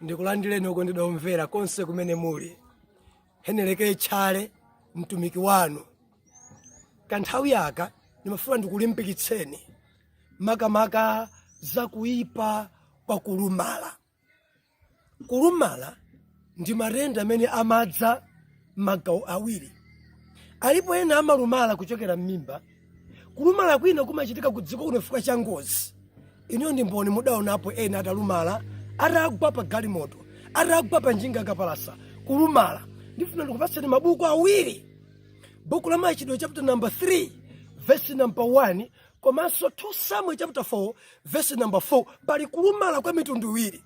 Ndikulandireni okondedwa omvera konse kumene muli. Heneleke Tchale mtumiki wanu. Kanthawi yaka ndimafuna ndikulimbikitseni makamaka za kuipa kwa kulumala. Kulumala ndi matenda amene amadza magawo awiri. Alipo ena amalumala kuchokera m'mimba. Kulumala kwina kumachitika ku dziko kuno chifukwa cha ngozi. Ino ndi mboni mudaonapo ena atalumala atagwa pa galimoto, atagwa pa njinga kapalasa. Kulumala ndifuna ndikupatseni mabuku awiri. Buku la Machitidwe chapter number 3 verse number 1 komanso 2 Samuel chapter 4 verse number 4 pali kulumala kwa mitundu iwiri.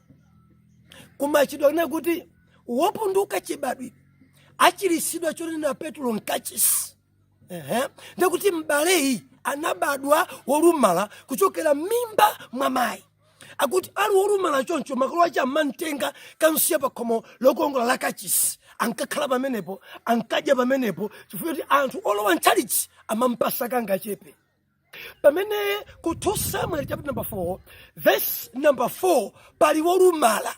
Kumachitidwe kuna kuti wopunduka chibadwi achirisidwa chonena Petro nkachisi. Ndikuti m'baleyi anabadwa wolumala kuchokera mimba mwa mayi. Akuti ali wolumala choncho makolo ache amantenga kansiya pa khomo lokongola la kachisi. Ankakhala pamenepo, ankadya pamenepo, chifukwa kuti anthu olowa ntchalichi amampasa kanga chepe. Pamene ku 2 Samuel chapter number 4 verse number 4 pali wolumala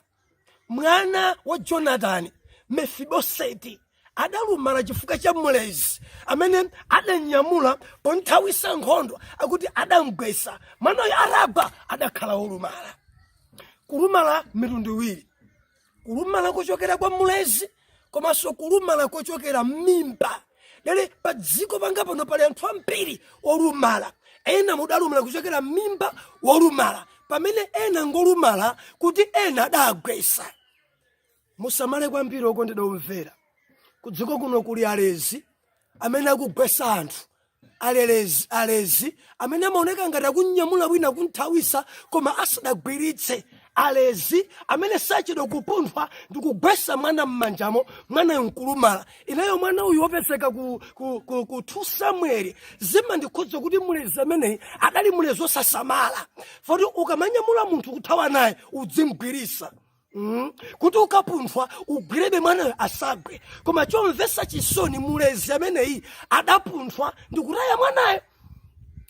mwana wa Jonathan, Mefiboseti, adalumala chifukwa cha mlezi amene adanyamula ponthawisa nkhondo. Akuti adamgwesa mwanayo araba adakhala wolumala. Kulumala mitundu iwiri. Kulumala kuchokera kwa mlezi komanso kulumala kuchokera m'mimba. Lero pa dziko panga pano pali anthu ambiri olumala. Ena mudalumala kuchokera m'mimba wolumala, pamene ena ngolumala kuti ena adagwesa. Musamale kwambiri okondedwa omvera. Kudziko kuno kuli alezi amene akugwesa anthu. Alezi amene amaoneka ngati akunyamula wina kunthawisa koma asadagwiritse. Alezi amene sachedwa kupunthwa ndi kugwesa mwana m'manjamo, mwana nkulumala. Inayo mwana uyu wopezeka ku 2 Samuel zimandikhudza kuti mulezi ameneyi adali mulezi wosasamala. Foti ukamanyamula munthu kuthawa naye udzimgwirisa. Kuti ukapunthwa ugwirebe mwanayo asagwe. Koma chomvesa chisoni mulezi ameneyi adapunthwa ndi kutaya mwanayo.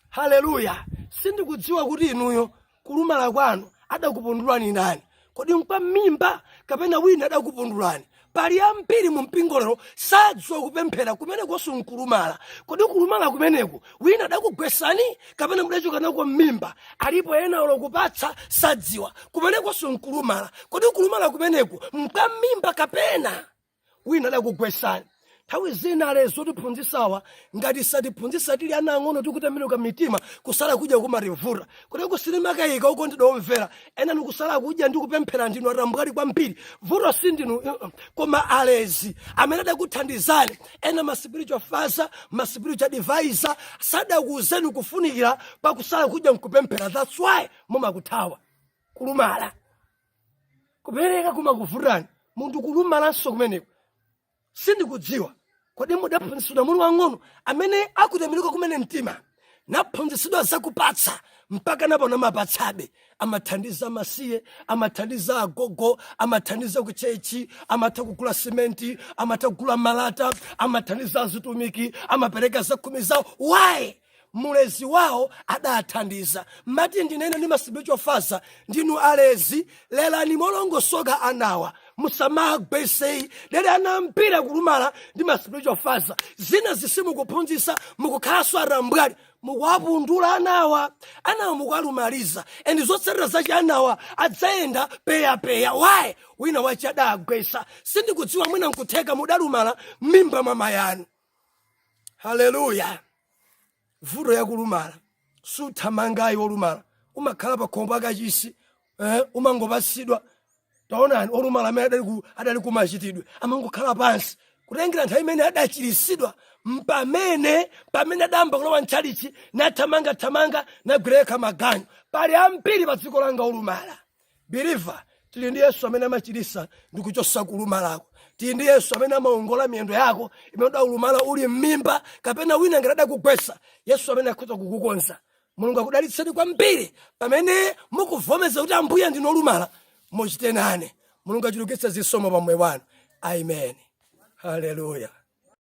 Haleluya. Sindikudziwa kuti inuyo kulumala kwanu adakupundulani ndani. Kodi mpa mimba kapena wina adakupundulani. Pali ambiri mu mpingo lero sadziwa kupemphera kumene koso nkulumala. Kodi kulumala kumeneku wina adakugwesani kapena mudachoka nako mmimba. Alipo ena olokupatsa sadziwa kumene koso nkulumala. Kodi kulumala kumeneku mpa mimba kapena wina adakugwesani. Nthawi zina alezo tiphunzisawa ngati satiphunzisa tili ana ang'ono tikutembenuka mitima kusala kudya kumarivura. Kuti kusilimakaika okondedwa omvera ena nikusala kudya ndi kupemphera ndinu atambwali kwambiri. Vuro sindinu koma alezi amene adakuthandizani. Ena ma spiritual father, ma spiritual advisor sadakuwuzeni kufunikira pakusala kudya nkupemphera. That's why mumakuthawa. Kulumala kupereka kumakuvurani. Munthu kulumalanso kumeneko sindikudziwa. Kodi mudaphunzisidwa muli wang'ono amene akutembenuka kumene mtima naphunzisidwa zakupatsa mpaka napo namapatsabe. Amathandiza amasiye, amathandiza agogo, amathandiza kuchechi, amatha kugula simenti, amatha kugula malata, amathandiza azitumiki, amapereka zakhumi zawo. Why? Mulezi wawo adathandiza. Mati ndinene ndi ma spiritual father ndinu alezi lelani molongosoka anawa. Musamagwesei lele anampira kulumala ndi ma spiritual father. Zina zisimu kuphunzisa mukukhalaswa arambwali mukuwapundula anawa mukuwalumaliza. And zotsatira zachi anawa adzayenda peya. Why? Wina wachi adagwesa. Sindikudziwa mwina nkutheka mudalumala mimba mama yanu. Haleluya. Vuro ya kulumala suthamangayi wolumala umakhala pa khombo akachisi. Umangopasidwa. Taonani olumala amene adali kumachitidwe amangokhala pansi kutengera nthawi imene adachirisidwa pamene adamba kulowa ntchalichi nathamanga nagwireka maganyu. Pali ambiri pa dziko langa olumala. Believer, tili ndi Yesu amene amachirisa ndi kuchosa kulumalako. Tili ndi Yesu amene amaongola miyendo yako imene udalumala uli m'mimba kapena wina ngati adakugwesa. Yesu amene akhoza kukukonza. Mulungu akudalitseni kwambiri pamene mukuvomeza kuti Ambuye ndinu olumala. Muchite nane. Mulungu achulukitse zisomo pa moyo wanu. Amen. Hallelujah.